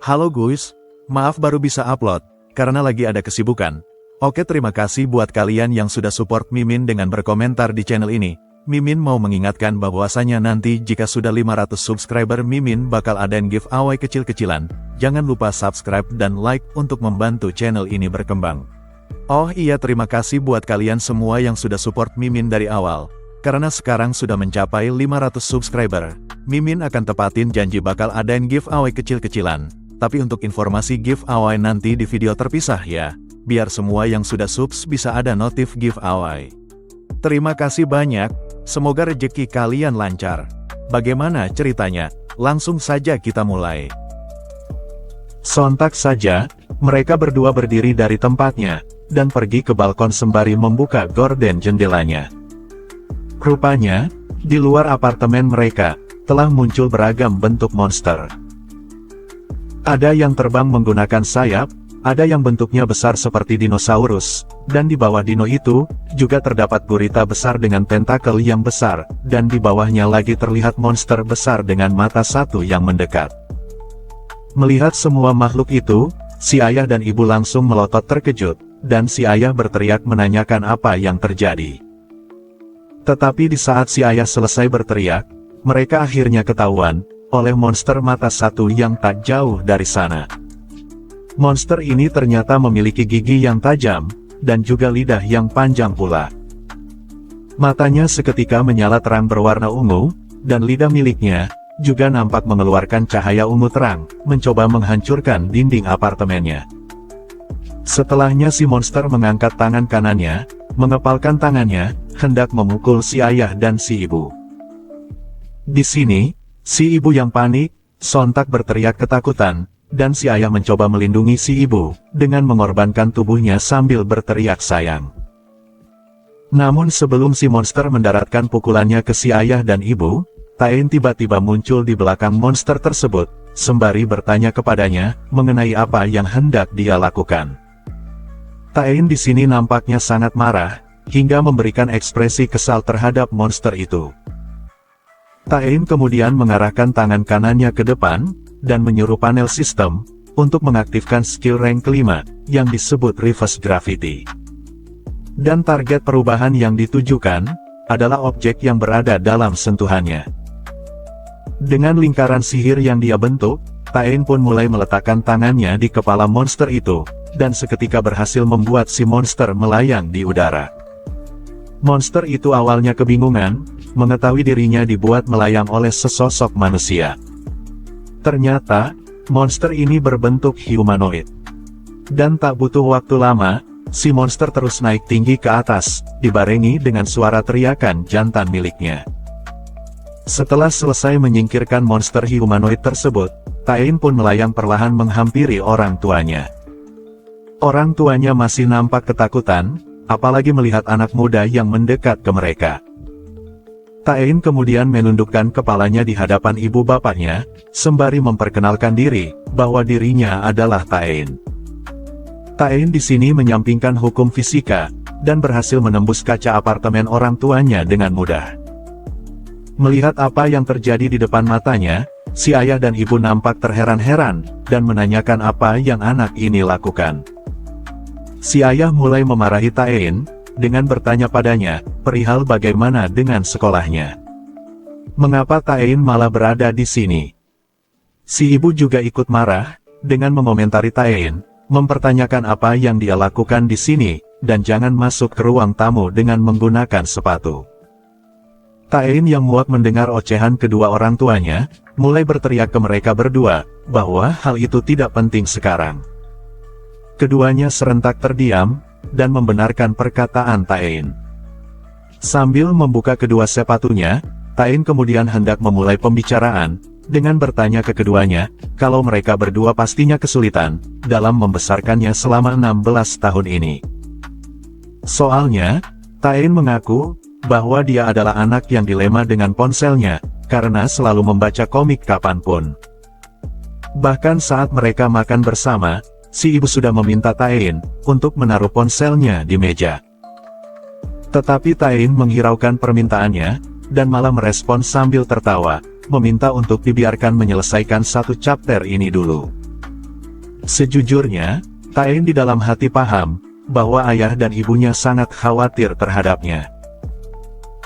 Halo guys, maaf baru bisa upload, karena lagi ada kesibukan. Oke, terima kasih buat kalian yang sudah support Mimin dengan berkomentar di channel ini. Mimin mau mengingatkan bahwasanya nanti jika sudah 500 subscriber Mimin bakal adain giveaway kecil-kecilan. Jangan lupa subscribe dan like untuk membantu channel ini berkembang. Oh iya, terima kasih buat kalian semua yang sudah support Mimin dari awal. Karena sekarang sudah mencapai 500 subscriber, Mimin akan tepatin janji bakal adain giveaway kecil-kecilan. Tapi untuk informasi giveaway nanti di video terpisah ya, biar semua yang sudah subs bisa ada notif giveaway. Terima kasih banyak, semoga rezeki kalian lancar. Bagaimana ceritanya? Langsung saja kita mulai. Sontak saja, mereka berdua berdiri dari tempatnya, dan pergi ke balkon sembari membuka gorden jendelanya. Rupanya, di luar apartemen mereka, telah muncul beragam bentuk monster. Ada yang terbang menggunakan sayap, ada yang bentuknya besar seperti dinosaurus, dan di bawah dino itu, juga terdapat gurita besar dengan tentakel yang besar, dan di bawahnya lagi terlihat monster besar dengan mata satu yang mendekat. Melihat semua makhluk itu, si ayah dan ibu langsung melotot terkejut, dan si ayah berteriak menanyakan apa yang terjadi. Tetapi di saat si ayah selesai berteriak, mereka akhirnya ketahuan oleh monster mata satu yang tak jauh dari sana. Monster ini ternyata memiliki gigi yang tajam, dan juga lidah yang panjang pula. Matanya seketika menyala terang berwarna ungu, dan lidah miliknya juga nampak mengeluarkan cahaya ungu terang, mencoba menghancurkan dinding apartemennya. Setelahnya si monster mengangkat tangan kanannya, mengepalkan tangannya, hendak memukul si ayah dan si ibu. Di sini, si ibu yang panik, sontak berteriak ketakutan, dan si ayah mencoba melindungi si ibu, dengan mengorbankan tubuhnya sambil berteriak sayang. Namun sebelum si monster mendaratkan pukulannya ke si ayah dan ibu, Taein tiba-tiba muncul di belakang monster tersebut, sembari bertanya kepadanya, mengenai apa yang hendak dia lakukan. Taein di sini nampaknya sangat marah, hingga memberikan ekspresi kesal terhadap monster itu. Taein kemudian mengarahkan tangan kanannya ke depan, dan menyuruh panel sistem, untuk mengaktifkan skill rank kelima, yang disebut Reverse Gravity. Dan target perubahan yang ditujukan, adalah objek yang berada dalam sentuhannya. Dengan lingkaran sihir yang dia bentuk, Taein pun mulai meletakkan tangannya di kepala monster itu, dan seketika berhasil membuat si monster melayang di udara. Monster itu awalnya kebingungan, mengetahui dirinya dibuat melayang oleh sesosok manusia. Ternyata, monster ini berbentuk humanoid. Dan tak butuh waktu lama, si monster terus naik tinggi ke atas, dibarengi dengan suara teriakan jantan miliknya. Setelah selesai menyingkirkan monster humanoid tersebut, Taein pun melayang perlahan menghampiri orang tuanya. Orang tuanya masih nampak ketakutan, apalagi melihat anak muda yang mendekat ke mereka. Taein kemudian menundukkan kepalanya di hadapan ibu bapaknya, sembari memperkenalkan diri, bahwa dirinya adalah Taein. Taein di sini menyampingkan hukum fisika, dan berhasil menembus kaca apartemen orang tuanya dengan mudah. Melihat apa yang terjadi di depan matanya, si ayah dan ibu nampak terheran-heran, dan menanyakan apa yang anak ini lakukan. Si ayah mulai memarahi Taein, dengan bertanya padanya, perihal bagaimana dengan sekolahnya. Mengapa Taein malah berada di sini? Si ibu juga ikut marah, dengan mengomentari Taein, mempertanyakan apa yang dia lakukan di sini, dan jangan masuk ke ruang tamu dengan menggunakan sepatu. Taein yang muak mendengar ocehan kedua orang tuanya, mulai berteriak ke mereka berdua, bahwa hal itu tidak penting sekarang. Keduanya serentak terdiam, dan membenarkan perkataan Taein. Sambil membuka kedua sepatunya, Taein kemudian hendak memulai pembicaraan, dengan bertanya ke keduanya, kalau mereka berdua pastinya kesulitan, dalam membesarkannya selama 16 tahun ini. Soalnya, Taein mengaku, bahwa dia adalah anak yang dilema dengan ponselnya, karena selalu membaca komik kapanpun. Bahkan saat mereka makan bersama, si ibu sudah meminta Taein untuk menaruh ponselnya di meja. Tetapi Taein menghiraukan permintaannya, dan malah merespon sambil tertawa, meminta untuk dibiarkan menyelesaikan satu chapter ini dulu. Sejujurnya, Taein di dalam hati paham bahwa ayah dan ibunya sangat khawatir terhadapnya.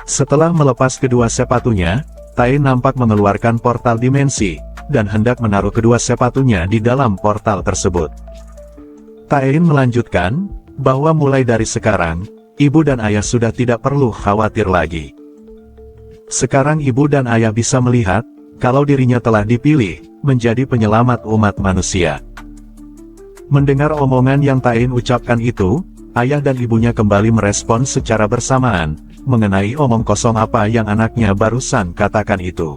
Setelah melepas kedua sepatunya, Taein nampak mengeluarkan portal dimensi, dan hendak menaruh kedua sepatunya di dalam portal tersebut. Taein melanjutkan, bahwa mulai dari sekarang, ibu dan ayah sudah tidak perlu khawatir lagi. Sekarang ibu dan ayah bisa melihat, kalau dirinya telah dipilih, menjadi penyelamat umat manusia. Mendengar omongan yang Taein ucapkan itu, ayah dan ibunya kembali merespon secara bersamaan, mengenai omong kosong apa yang anaknya barusan katakan itu.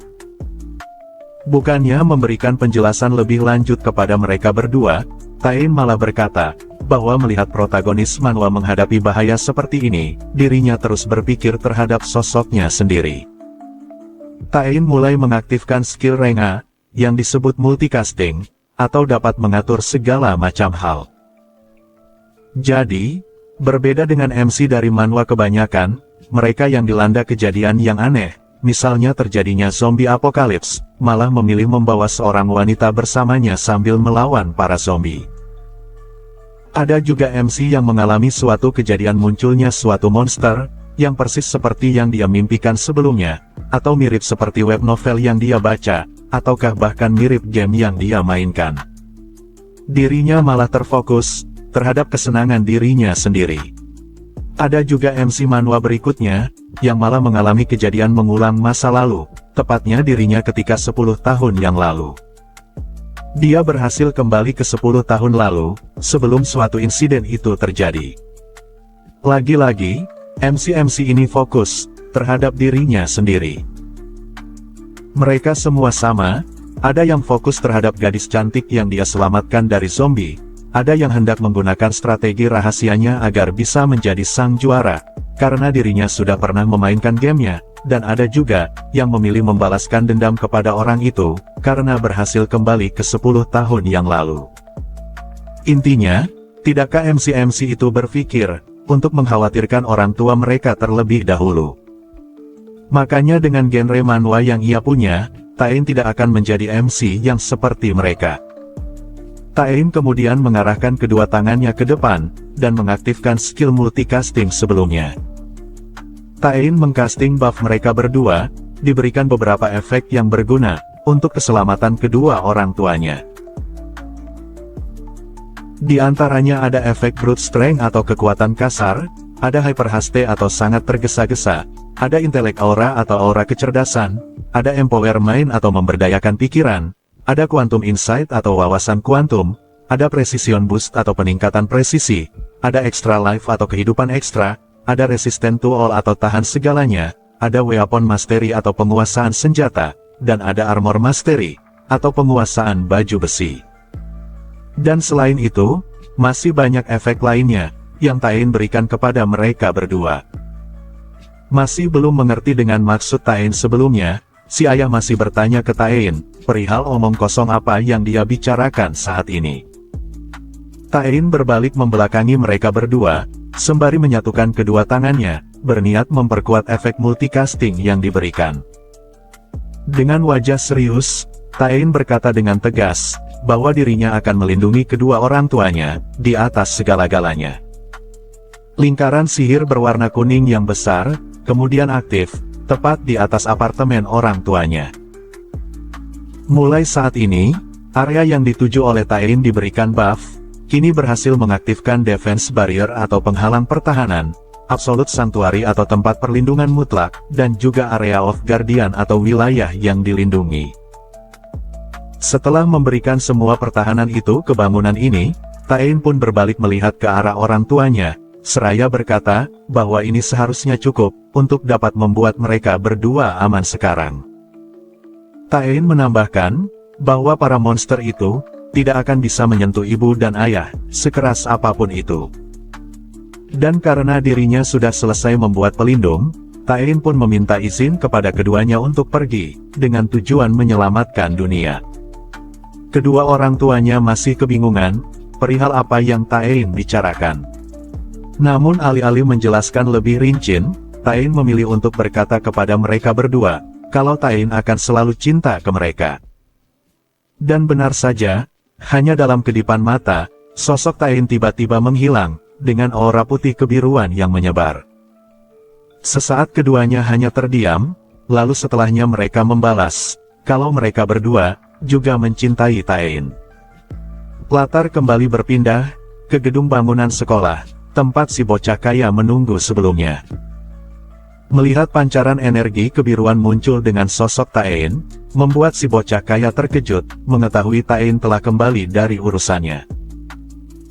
Bukannya memberikan penjelasan lebih lanjut kepada mereka berdua, Taein malah berkata, bahwa melihat protagonis manhwa menghadapi bahaya seperti ini, dirinya terus berpikir terhadap sosoknya sendiri. Taein mulai mengaktifkan skill Renga, yang disebut multicasting, atau dapat mengatur segala macam hal. Jadi, berbeda dengan MC dari manhwa kebanyakan, mereka yang dilanda kejadian yang aneh, misalnya terjadinya zombie apokalips, malah memilih membawa seorang wanita bersamanya sambil melawan para zombie. Ada juga MC yang mengalami suatu kejadian munculnya suatu monster, yang persis seperti yang dia mimpikan sebelumnya, atau mirip seperti web novel yang dia baca, ataukah bahkan mirip game yang dia mainkan. Dirinya malah terfokus terhadap kesenangan dirinya sendiri. Ada juga MC manhwa berikutnya, yang malah mengalami kejadian mengulang masa lalu, tepatnya dirinya ketika 10 tahun yang lalu. Dia berhasil kembali ke 10 tahun lalu, sebelum suatu insiden itu terjadi. Lagi-lagi, MC-MC ini fokus terhadap dirinya sendiri. Mereka semua sama, ada yang fokus terhadap gadis cantik yang dia selamatkan dari zombie, ada yang hendak menggunakan strategi rahasianya agar bisa menjadi sang juara, karena dirinya sudah pernah memainkan gamenya, dan ada juga yang memilih membalaskan dendam kepada orang itu, karena berhasil kembali ke 10 tahun yang lalu. Intinya, tidakkah MC-MC itu berpikir untuk mengkhawatirkan orang tua mereka terlebih dahulu? Makanya dengan genre manhwa yang ia punya, Taein tidak akan menjadi MC yang seperti mereka. Taein kemudian mengarahkan kedua tangannya ke depan, dan mengaktifkan skill multicasting sebelumnya. Taein mengcasting buff mereka berdua, diberikan beberapa efek yang berguna, untuk keselamatan kedua orang tuanya. Di antaranya ada efek brute strength atau kekuatan kasar, ada hyper haste atau sangat tergesa-gesa, ada intelek aura atau aura kecerdasan, ada empower mind atau memberdayakan pikiran, ada quantum insight atau wawasan kuantum, ada precision boost atau peningkatan presisi, ada extra life atau kehidupan ekstra, ada resistant to all atau tahan segalanya, ada weapon mastery atau penguasaan senjata, dan ada armor mastery, atau penguasaan baju besi. Dan selain itu, masih banyak efek lainnya, yang Taein berikan kepada mereka berdua. Masih belum mengerti dengan maksud Taein sebelumnya, si ayah masih bertanya ke Taein, perihal omong kosong apa yang dia bicarakan saat ini. Taein berbalik membelakangi mereka berdua, sembari menyatukan kedua tangannya, berniat memperkuat efek multicasting yang diberikan. Dengan wajah serius, Taein berkata dengan tegas, bahwa dirinya akan melindungi kedua orang tuanya, di atas segala-galanya. Lingkaran sihir berwarna kuning yang besar, kemudian aktif, tepat di atas apartemen orang tuanya. Mulai saat ini, area yang dituju oleh Taein diberikan buff, kini berhasil mengaktifkan defense barrier atau penghalang pertahanan, absolute sanctuary atau tempat perlindungan mutlak, dan juga area of guardian atau wilayah yang dilindungi. Setelah memberikan semua pertahanan itu ke bangunan ini, Taein pun berbalik melihat ke arah orang tuanya, seraya berkata, bahwa ini seharusnya cukup, untuk dapat membuat mereka berdua aman sekarang. Taein menambahkan, bahwa para monster itu, tidak akan bisa menyentuh ibu dan ayah, sekeras apapun itu. Dan karena dirinya sudah selesai membuat pelindung, Taein pun meminta izin kepada keduanya untuk pergi, dengan tujuan menyelamatkan dunia. Kedua orang tuanya masih kebingungan, perihal apa yang Taein bicarakan. Namun alih-alih menjelaskan lebih rinci, Taein memilih untuk berkata kepada mereka berdua, kalau Taein akan selalu cinta ke mereka. Dan benar saja, Hanya dalam kedipan mata, sosok Taein tiba-tiba menghilang, dengan aura putih kebiruan yang menyebar. Sesaat keduanya hanya terdiam, lalu setelahnya mereka membalas, kalau mereka berdua, juga mencintai Taein. Latar kembali berpindah, ke gedung bangunan sekolah, tempat si bocah kaya menunggu sebelumnya. Melihat pancaran energi kebiruan muncul dengan sosok Taein, membuat si bocah kaya terkejut, mengetahui Taein telah kembali dari urusannya.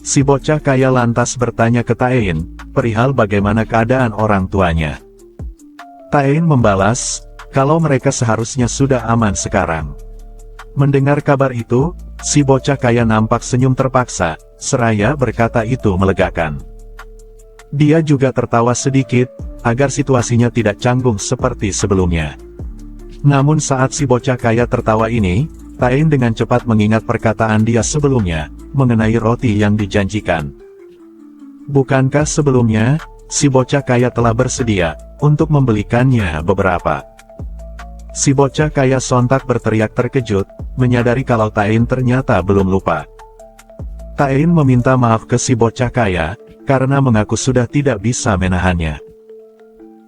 Si bocah kaya lantas bertanya ke Taein, perihal bagaimana keadaan orang tuanya. Taein membalas, kalau mereka seharusnya sudah aman sekarang. Mendengar kabar itu, si bocah kaya nampak senyum terpaksa, seraya berkata itu melegakan. Dia juga tertawa sedikit, agar situasinya tidak canggung seperti sebelumnya. Namun saat si bocah kaya tertawa ini, Taein dengan cepat mengingat perkataan dia sebelumnya, mengenai roti yang dijanjikan. Bukankah sebelumnya, si bocah kaya telah bersedia, untuk membelikannya beberapa. Si bocah kaya sontak berteriak terkejut, menyadari kalau Taein ternyata belum lupa. Taein meminta maaf ke si bocah kaya, karena mengaku sudah tidak bisa menahannya.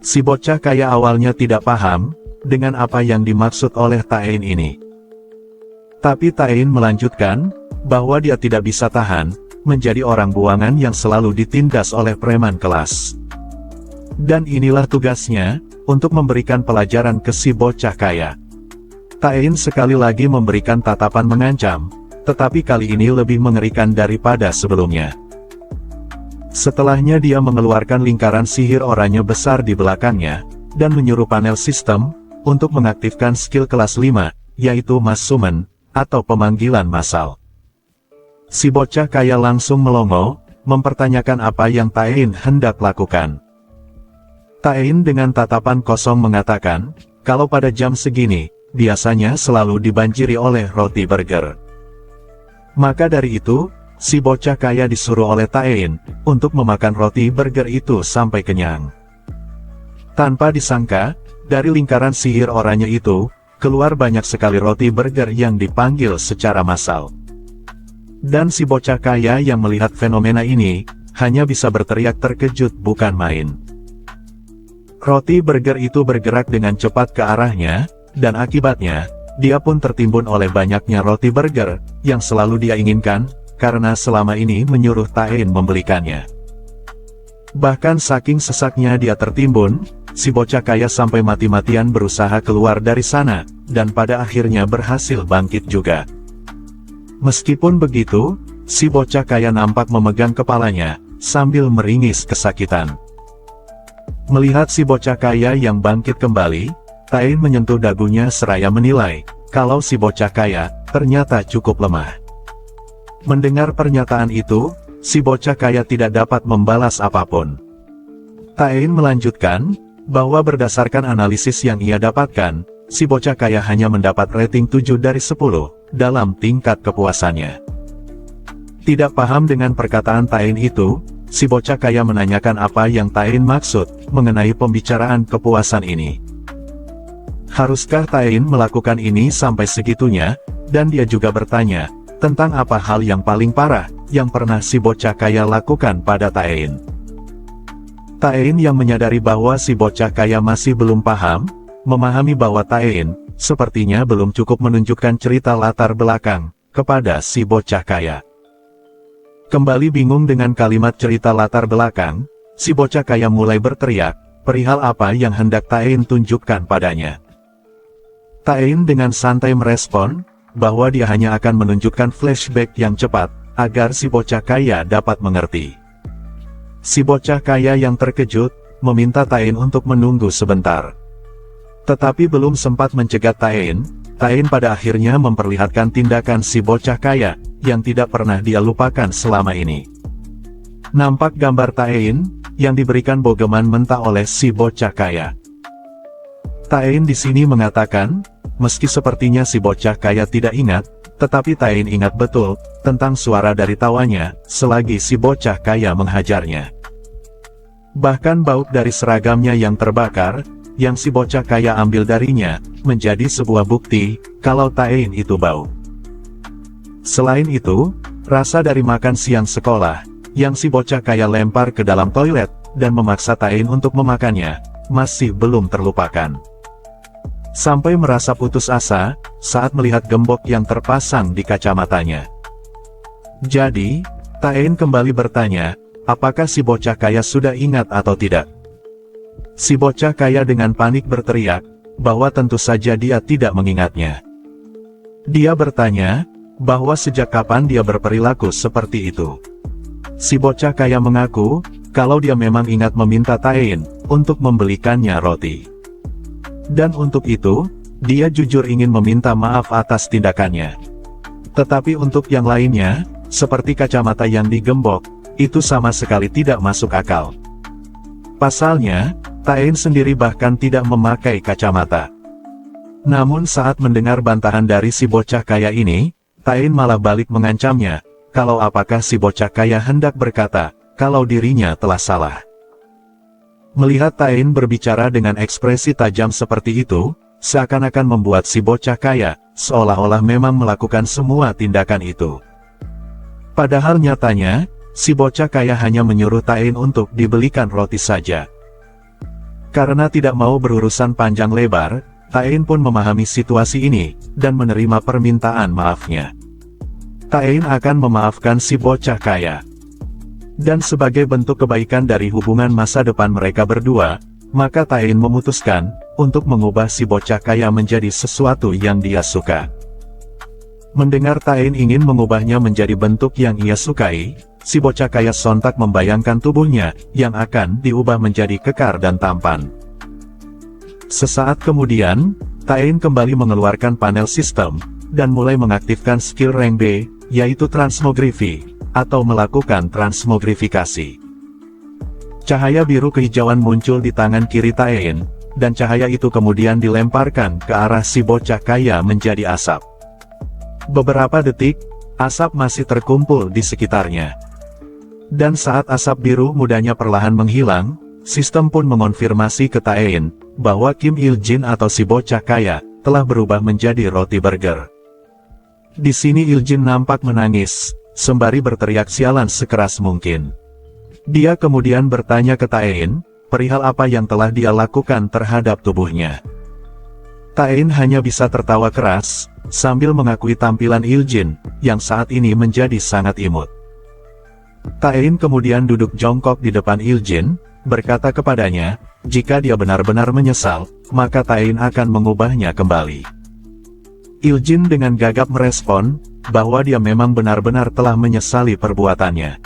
Si bocah kaya awalnya tidak paham, dengan apa yang dimaksud oleh Taein ini. Tapi Taein melanjutkan, bahwa dia tidak bisa tahan, menjadi orang buangan yang selalu ditindas oleh preman kelas. Dan inilah tugasnya, untuk memberikan pelajaran ke si bocah kaya. Taein sekali lagi memberikan tatapan mengancam, tetapi kali ini lebih mengerikan daripada sebelumnya. Setelahnya dia mengeluarkan lingkaran sihir oranye besar di belakangnya, dan menyuruh panel sistem, untuk mengaktifkan skill kelas 5, yaitu Mass Summon, atau pemanggilan massal. Si bocah kaya langsung melongo, mempertanyakan apa yang Taein hendak lakukan. Taein dengan tatapan kosong mengatakan, kalau pada jam segini, biasanya selalu dibanjiri oleh roti burger. Maka dari itu, si bocah kaya disuruh oleh Taein, untuk memakan roti burger itu sampai kenyang. Tanpa disangka, dari lingkaran sihir oranye itu, keluar banyak sekali roti burger yang dipanggil secara massal. Dan si bocah kaya yang melihat fenomena ini, hanya bisa berteriak terkejut bukan main. Roti burger itu bergerak dengan cepat ke arahnya, dan akibatnya, dia pun tertimbun oleh banyaknya roti burger, yang selalu dia inginkan, karena selama ini menyuruh Taein membelikannya. Bahkan saking sesaknya dia tertimbun, si bocah kaya sampai mati-matian berusaha keluar dari sana, dan pada akhirnya berhasil bangkit juga. Meskipun begitu, si bocah kaya nampak memegang kepalanya, sambil meringis kesakitan. Melihat si bocah kaya yang bangkit kembali, Taein menyentuh dagunya seraya menilai, kalau si bocah kaya, ternyata cukup lemah. Mendengar pernyataan itu, si bocah kaya tidak dapat membalas apapun. Taein melanjutkan, bahwa berdasarkan analisis yang ia dapatkan, si bocah kaya hanya mendapat rating 7 dari 10, dalam tingkat kepuasannya. Tidak paham dengan perkataan Taein itu, si bocah kaya menanyakan apa yang Taein maksud, mengenai pembicaraan kepuasan ini. Haruskah Taein melakukan ini sampai segitunya, dan dia juga bertanya, tentang apa hal yang paling parah, yang pernah si bocah kaya lakukan pada Taein. Taein yang menyadari bahwa si bocah kaya masih belum paham, memahami bahwa Taein, sepertinya belum cukup menunjukkan cerita latar belakang, kepada si bocah kaya. Kembali bingung dengan kalimat cerita latar belakang, si bocah kaya mulai berteriak, perihal apa yang hendak Taein tunjukkan padanya. Taein dengan santai merespon, bahwa dia hanya akan menunjukkan flashback yang cepat, agar si bocah kaya dapat mengerti. Si bocah kaya yang terkejut, meminta Taein untuk menunggu sebentar. Tetapi belum sempat mencegat Taein, Taein pada akhirnya memperlihatkan tindakan si bocah kaya, yang tidak pernah dia lupakan selama ini. Nampak gambar Taein, yang diberikan bogeman mentah oleh si bocah kaya. Taein di sini mengatakan, meski sepertinya si bocah kaya tidak ingat, tetapi Taein ingat betul, tentang suara dari tawanya, selagi si bocah kaya menghajarnya. Bahkan baut dari seragamnya yang terbakar, yang si bocah kaya ambil darinya, menjadi sebuah bukti, kalau Taein itu bau. Selain itu, rasa dari makan siang sekolah, yang si bocah kaya lempar ke dalam toilet, dan memaksa Taein untuk memakannya, masih belum terlupakan. Sampai merasa putus asa, saat melihat gembok yang terpasang di kacamatanya. Jadi, Taein kembali bertanya, apakah si bocah kaya sudah ingat atau tidak? Si bocah kaya dengan panik berteriak, bahwa tentu saja dia tidak mengingatnya. Dia bertanya, bahwa sejak kapan dia berperilaku seperti itu. Si bocah kaya mengaku, kalau dia memang ingat meminta Taein untuk membelikannya roti. Dan untuk itu, dia jujur ingin meminta maaf atas tindakannya. Tetapi untuk yang lainnya, seperti kacamata yang digembok, itu sama sekali tidak masuk akal. Pasalnya, Taein sendiri bahkan tidak memakai kacamata. Namun saat mendengar bantahan dari si bocah kaya ini, Taein malah balik mengancamnya, kalau apakah si bocah kaya hendak berkata, kalau dirinya telah salah. Melihat Taein berbicara dengan ekspresi tajam seperti itu, seakan-akan membuat si bocah kaya, seolah-olah memang melakukan semua tindakan itu. Padahal nyatanya, si bocah kaya hanya menyuruh Taein untuk dibelikan roti saja. Karena tidak mau berurusan panjang lebar, Taein pun memahami situasi ini, dan menerima permintaan maafnya. Taein akan memaafkan si bocah kaya. Dan sebagai bentuk kebaikan dari hubungan masa depan mereka berdua, maka Taein memutuskan untuk mengubah si bocah kaya menjadi sesuatu yang dia suka. Mendengar Taein ingin mengubahnya menjadi bentuk yang ia sukai, si bocah kaya sontak membayangkan tubuhnya yang akan diubah menjadi kekar dan tampan. Sesaat kemudian, Taein kembali mengeluarkan panel sistem, dan mulai mengaktifkan skill rank B, yaitu transmogrifi, atau melakukan transmogrifikasi. Cahaya biru kehijauan muncul di tangan kiri Taein, dan cahaya itu kemudian dilemparkan ke arah si bocah kaya menjadi asap. Beberapa detik, asap masih terkumpul di sekitarnya. Dan saat asap biru mudanya perlahan menghilang, sistem pun mengonfirmasi ke Taein, bahwa Kim Il-jin atau si bocah kaya, telah berubah menjadi roti burger. Di sini Il-jin nampak menangis, sembari berteriak sialan sekeras mungkin. Dia kemudian bertanya ke Taein, perihal apa yang telah dia lakukan terhadap tubuhnya. Taein hanya bisa tertawa keras, sambil mengakui tampilan Il-jin, yang saat ini menjadi sangat imut. Taein kemudian duduk jongkok di depan Il-jin, berkata kepadanya, jika dia benar-benar menyesal, maka Taein akan mengubahnya kembali. Il-jin dengan gagap merespon, bahwa dia memang benar-benar telah menyesali perbuatannya.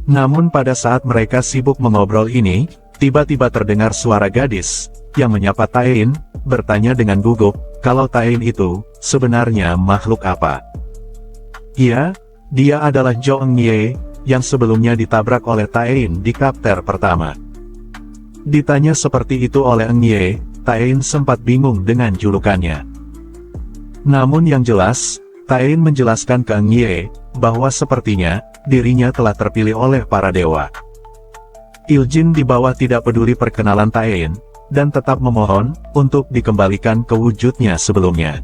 Namun pada saat mereka sibuk mengobrol ini, tiba-tiba terdengar suara gadis, yang menyapa Taein, bertanya dengan gugup, kalau Taein itu, sebenarnya makhluk apa? Iya, dia adalah Jo Eun-ye, yang sebelumnya ditabrak oleh Taein di kapter pertama. Ditanya seperti itu oleh Eun-ye, Taein sempat bingung dengan julukannya. Namun yang jelas, Taein menjelaskan ke Eun-ye, bahwa sepertinya, dirinya telah terpilih oleh para dewa. Il-jin di bawah tidak peduli perkenalan Taein, dan tetap memohon, untuk dikembalikan ke wujudnya sebelumnya.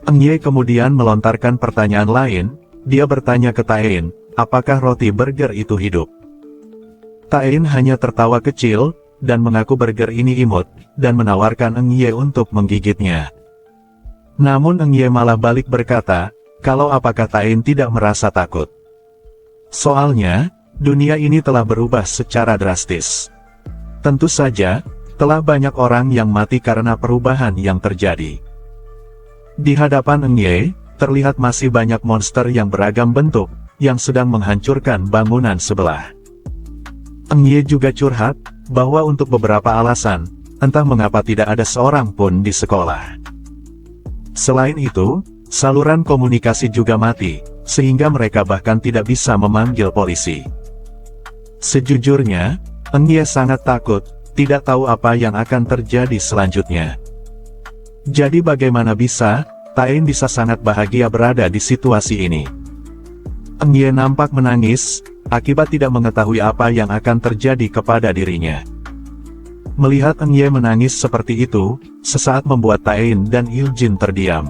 Eun-ye kemudian melontarkan pertanyaan lain, dia bertanya ke Taein, apakah roti burger itu hidup? Taein hanya tertawa kecil, dan mengaku burger ini imut, dan menawarkan Eun-ye untuk menggigitnya. Namun Eun-ye malah balik berkata, kalau apakah Taein tidak merasa takut? Soalnya, dunia ini telah berubah secara drastis. Tentu saja, telah banyak orang yang mati karena perubahan yang terjadi. Di hadapan Eun-ye, terlihat masih banyak monster yang beragam bentuk, yang sedang menghancurkan bangunan sebelah. Eun-ye juga curhat, bahwa untuk beberapa alasan, entah mengapa tidak ada seorang pun di sekolah. Selain itu, saluran komunikasi juga mati, sehingga mereka bahkan tidak bisa memanggil polisi. Sejujurnya, Eun-ye sangat takut, tidak tahu apa yang akan terjadi selanjutnya. Jadi bagaimana bisa, Taein bisa sangat bahagia berada di situasi ini. Eun-ye nampak menangis, akibat tidak mengetahui apa yang akan terjadi kepada dirinya. Melihat Eun-ye menangis seperti itu, sesaat membuat Taein dan Il-jin terdiam.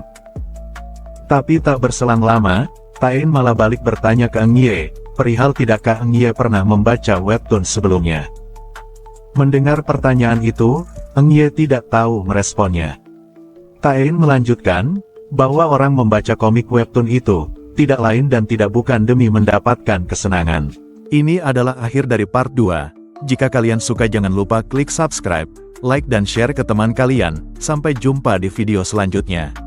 Tapi tak berselang lama, Taein malah balik bertanya ke Eng Ye, perihal tidakkah Eng Ye pernah membaca webtoon sebelumnya. Mendengar pertanyaan itu, Eng Ye tidak tahu meresponnya. Taein melanjutkan, bahwa orang membaca komik webtoon itu, tidak lain dan tidak bukan demi mendapatkan kesenangan. Ini adalah akhir dari part 2. Jika kalian suka jangan lupa klik subscribe, like dan share ke teman kalian. Sampai jumpa di video selanjutnya.